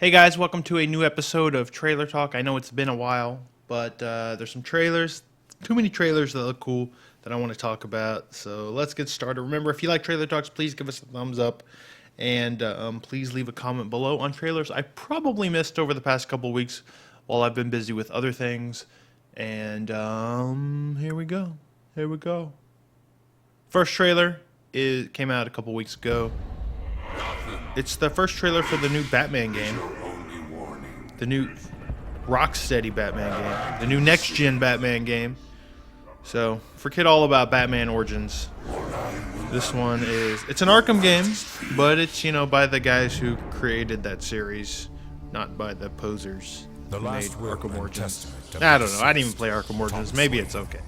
Hey guys, welcome to a new episode of Trailer Talk. I know it's been a while, but there's some trailers, too many trailers that look cool that I want to talk about. So let's get started. Remember, if you like Trailer Talks, please give us a thumbs up and please leave a comment below on trailers I probably missed over the past couple weeks while I've been busy with other things. And here we go. Here we go. First trailer came out a couple weeks ago. It's the first trailer for the new Batman game. The new Rocksteady Batman game. The new next-gen Batman game. So, forget all about Batman Origins. This one it's an Arkham game, but it's, by the guys who created that series, not by the posers who made Arkham Origins. I don't know. I didn't even play Arkham Origins. Maybe it's okay.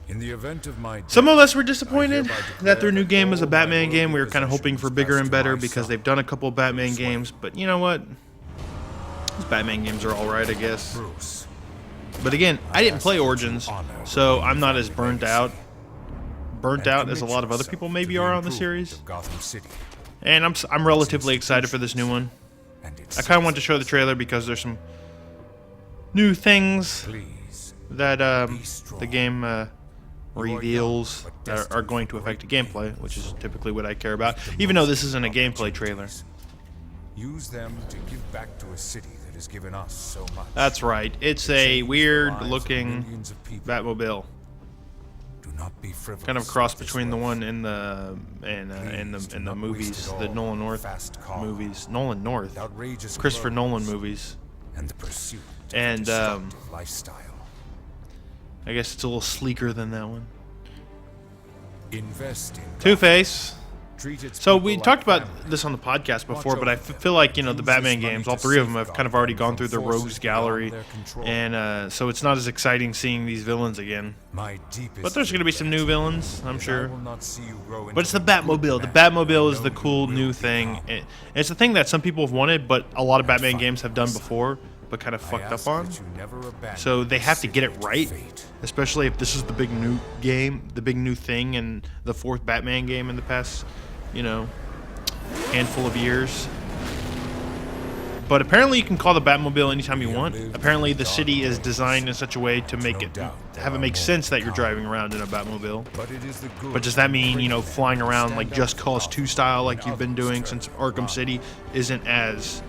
In the event of my death, some of us were disappointed that their new game was a Batman game. We were kind of hoping for bigger and better because they've done a couple of Batman games. But you know what? These Batman games are alright, I guess. But again, I didn't play Origins, so I'm not as burnt out as a lot of other people maybe are on the series. And I'm relatively excited for this new one. I kind of want to show the trailer because there's some new things that the game reveals that are going to affect the gameplay, which is typically what I care about, even though this isn't a gameplay trailer. Use them to give back to a city that has given us so much. That's right. It's a weird-looking Batmobile. Do not be frivolous. Kind of a cross between the one in the movies, the Nolan North movies, Christopher Nolan movies, and the pursuit and of lifestyle. I guess it's a little sleeker than that one. Invest in Two-Face. So we talked about family. this on the podcast before, but I feel like, the Batman games, all three of them have kind of already gone through the rogues gallery, and so it's not as exciting seeing these villains again. But there's going to be some new villains, I'm sure. But it's the Batmobile. The Batmobile is the cool new thing. It's the thing that some people have wanted, but a lot of Batman games have done before, but kind of fucked up on. So they have to get it right, especially if this is the big new game, the big new thing, and the fourth Batman game in the past, handful of years. But apparently you can call the Batmobile anytime you want. Apparently the city is designed in such a way to have it make sense that you're driving around in a Batmobile. But does that mean, flying around like Just Cause 2 style like you've been doing since Arkham City isn't as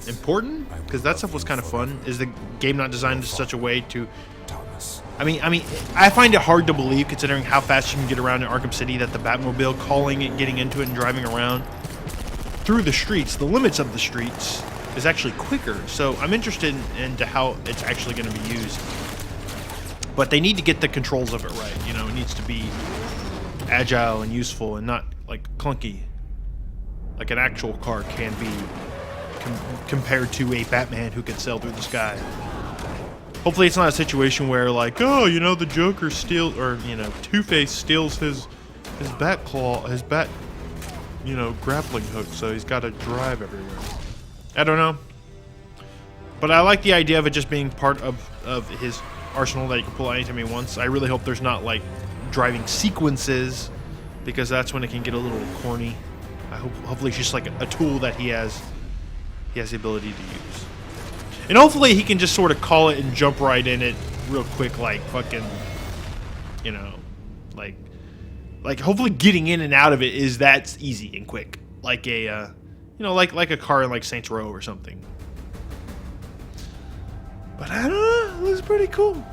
important? Because that stuff was kind of fun. Is the game not designed in such a way to... I mean, I find it hard to believe, considering how fast you can get around in Arkham City, that the Batmobile, calling it, getting into it, and driving around through the streets, the limits of the streets, is actually quicker. So I'm interested into how it's actually going to be used. But they need to get the controls of it right. It needs to be agile and useful and not, like, clunky, like an actual car can be compared to a Batman who can sail through the sky. Hopefully it's not a situation where, like, the Joker steals, or, Two-Face steals his bat claw, his bat, grappling hook, so he's got to drive everywhere. I don't know. But I like the idea of it just being part of his arsenal that he can pull out anytime he wants. I really hope there's not, like, driving sequences, because that's when it can get a little corny. Hopefully it's just like a tool that he has the ability to use. And hopefully he can just sort of call it and jump right in it real quick, like fucking, like hopefully getting in and out of it is that easy and quick. Like a, like a car in like Saints Row or something. But I don't know, it looks pretty cool.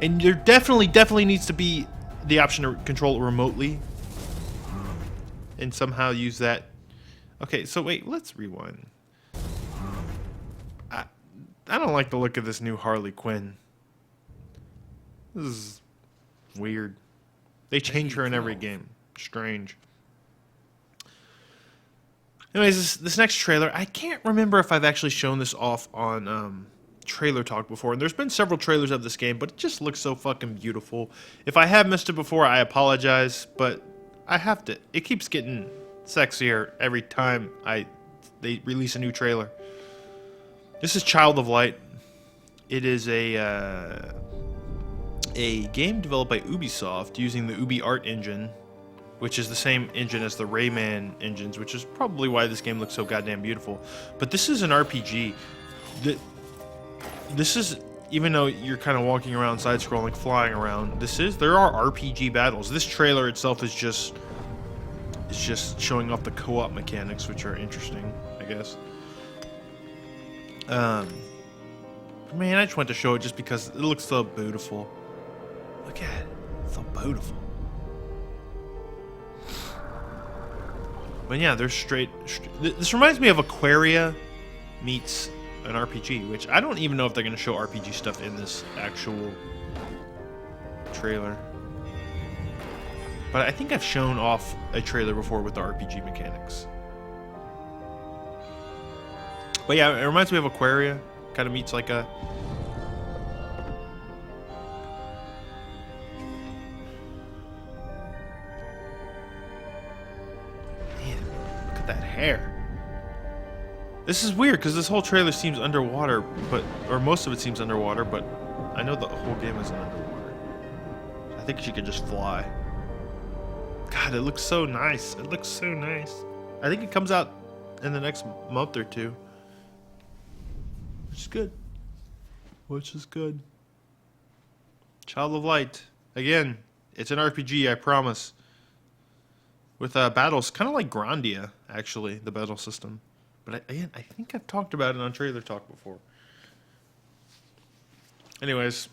And there definitely needs to be the option to control it remotely. And somehow use that. Okay, so wait, let's rewind. I don't like the look of this new Harley Quinn. This is weird. They change her in every game. Strange. Anyways, this next trailer, I can't remember if I've actually shown this off on Trailer Talk before. And there's been several trailers of this game, but it just looks so fucking beautiful. If I have missed it before, I apologize, but I have to. It keeps getting sexier every time they release a new trailer. This is Child of Light. It is a game developed by Ubisoft using the Ubi Art engine which is the same engine as the Rayman engines, which is probably why this game looks so goddamn beautiful. But this is an RPG. This is, even though you're kind of walking around, side-scrolling, flying around, there are RPG battles. This trailer itself is just showing off the co-op mechanics, which are interesting, I guess. Man, I just want to show it just because it looks so beautiful. Look at it, it's so beautiful. But yeah, there's this reminds me of Aquaria meets an RPG, which I don't even know if they're going to show RPG stuff in this actual trailer. But I think I've shown off a trailer before with the RPG mechanics. But yeah, it reminds me of Aquaria. Kind of meets like a... Man, look at that hair. This is weird because this whole trailer seems underwater, or most of it seems underwater, but I know the whole game isn't underwater. I think she could just fly. God, it looks so nice. It looks so nice. I think it comes out in the next month or two. Which is good. Which is good. Child of Light. Again, it's an RPG, I promise. With battles, kind of like Grandia, actually, the battle system. But I think I've talked about it on Trailer Talk before. Anyways,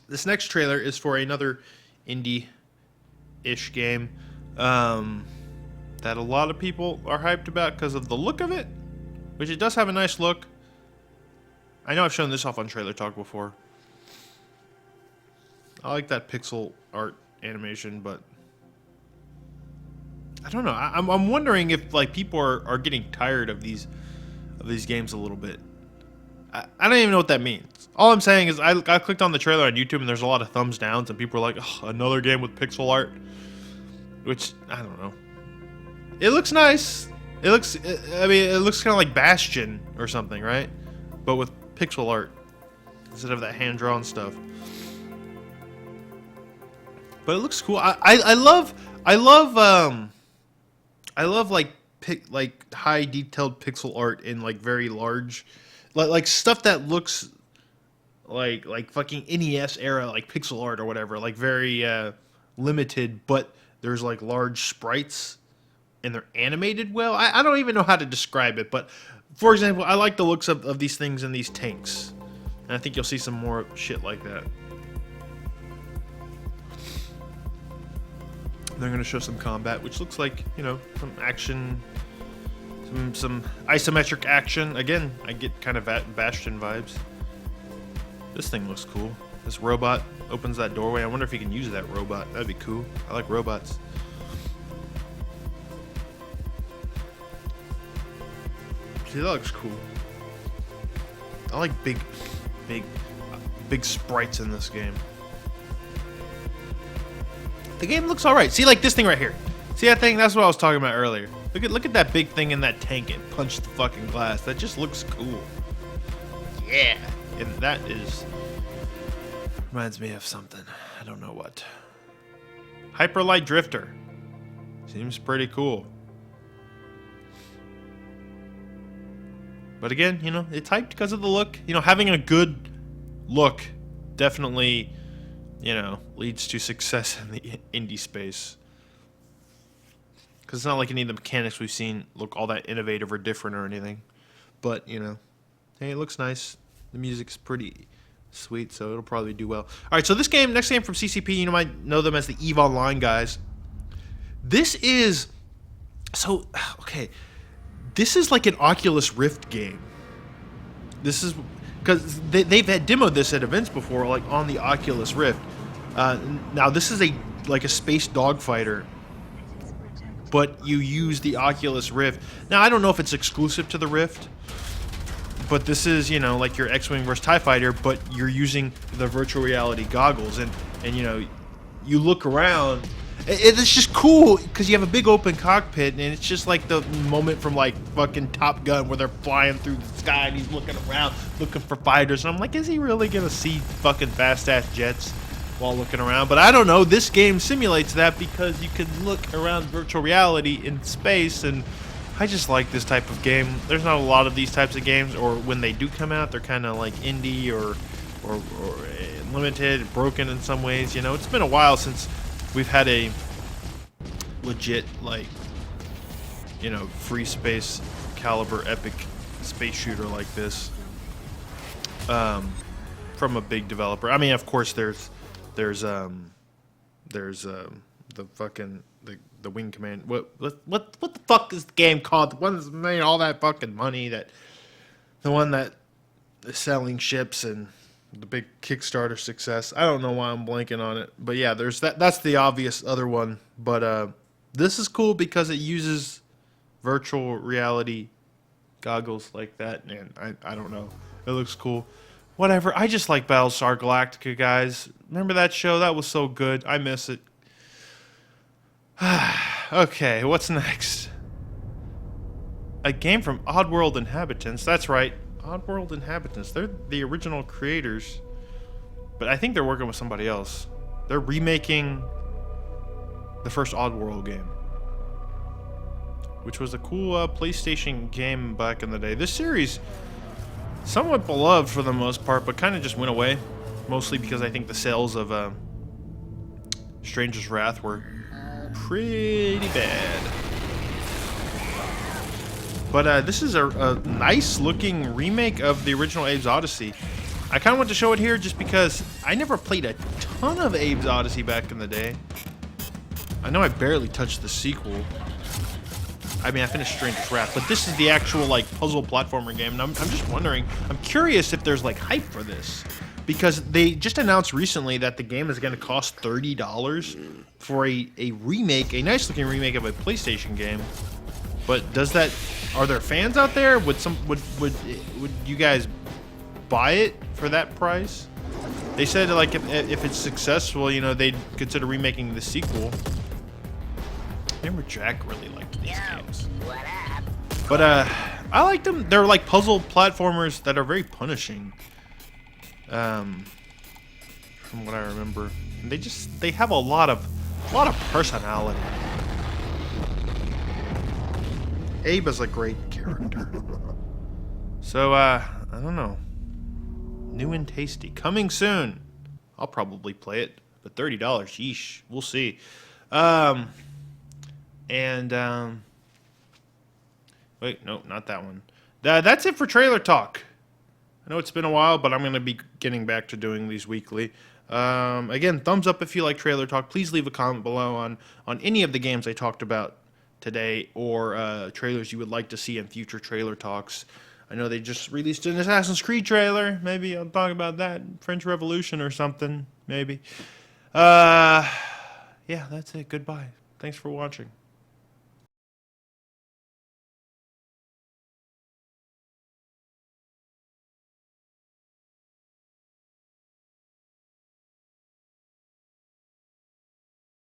this next trailer is for another indie-ish game that a lot of people are hyped about because of the look of it, which it does have a nice look. I know I've shown this off on Trailer Talk before. I like that pixel art animation, but I don't know. I'm wondering if like people are getting tired of these games a little bit. I don't even know what that means. All I'm saying is I clicked on the trailer on YouTube and there's a lot of thumbs downs and people are like, oh, another game with pixel art, which I don't know. It looks nice. It looks kind of like Bastion or something, right? But with pixel art instead of that hand drawn stuff. But it looks cool. I love like high detailed pixel art in like very large, like stuff that looks like fucking NES era like pixel art or whatever, like very limited, but there's like large sprites and they're animated well. I don't even know how to describe it, but for example, I like the looks of these things in these tanks, and I think you'll see some more shit like that. They're going to show some combat, which looks like, you know, some action, some isometric action. Again, I get kind of Bastion vibes. This thing looks cool. This robot opens that doorway. I wonder if you can use that robot. That'd be cool. I like robots. See, that looks cool. I like big sprites in this game. The game looks alright. See, like this thing right here. See that thing? That's what I was talking about earlier. Look at that big thing in that tank. It punched the fucking glass. That just looks cool. Yeah. And that reminds me of something. I don't know what. Hyperlight Drifter. Seems pretty cool. But again, you know, it's hyped because of the look. You know, having a good look definitely, you know, leads to success in the indie space. Because it's not like any of the mechanics we've seen look all that innovative or different or anything. But, you know, hey, it looks nice. The music's pretty sweet, so it'll probably do well. Alright, so this game, next game from CCP, you know, might know them as the EVE Online guys. This is... So, okay. This is like an Oculus Rift game. This is... Because they've had demoed this at events before, like on the Oculus Rift. Now this is like a space dogfighter, but you use the Oculus Rift. Now I don't know if it's exclusive to the Rift, but this is, you know, like your X-Wing versus TIE Fighter, but you're using the virtual reality goggles, and you know, you look around. It's just cool because you have a big open cockpit, and it's just like the moment from like fucking Top Gun where they're flying through the sky and he's looking around looking for fighters, and I'm like, is he really gonna see fucking fast ass jets? while looking around. But I don't know, this game simulates that because you can look around virtual reality in space, and I just like this type of game. There's not a lot of these types of games, or when they do come out, they're kind of like indie or limited, broken in some ways. You know, it's been a while since we've had a legit, like, you know, free space caliber epic space shooter like this from a big developer. I mean, of course, there's the fucking the Wing Command. What the fuck is the game called? The one that's made all that fucking money. The one that is selling ships and the big Kickstarter success. I don't know why I'm blanking on it, but yeah, there's that. That's the obvious other one. But this is cool because it uses virtual reality goggles like that, and I don't know. It looks cool. Whatever. I just like Battlestar Galactica, guys. Remember that show? That was so good. I miss it. Okay, what's next? A game from Oddworld Inhabitants. That's right. Oddworld Inhabitants. They're the original creators, but I think they're working with somebody else. They're remaking the first Oddworld game, which was a cool PlayStation game back in the day. This series, somewhat beloved for the most part, but kind of just went away, mostly because I think the sales of Stranger's Wrath were pretty bad. But this is a nice looking remake of the original Abes Odyssey. I kind of want to show it here just because I never played a ton of Abes Odyssey back in the day. I know I barely touched the sequel. I mean, I finished Stranger's Wrath, but this is the actual, like, puzzle platformer game, and I'm just wondering, I'm curious if there's, like, hype for this, because they just announced recently that the game is going to cost $30 for a remake, a nice-looking remake of a PlayStation game. But does that, are there fans out there? Would you guys buy it for that price? They said, like, if it's successful, you know, they'd consider remaking the sequel. I remember Jack really liked these games. But I liked them. They're like puzzle platformers that are very punishing. From what I remember. And they have a lot of personality. Abe is a great character. So I don't know. New and tasty. Coming soon. I'll probably play it. But $30, yeesh. We'll see. Wait, no, not that one. That's it for Trailer Talk. I know it's been a while, but I'm going to be getting back to doing these weekly. Again, thumbs up if you like Trailer Talk. Please leave a comment below on any of the games I talked about today, or trailers you would like to see in future Trailer Talks. I know they just released an Assassin's Creed trailer. Maybe I'll talk about that. French Revolution or something, maybe. Yeah, that's it. Goodbye. Thanks for watching.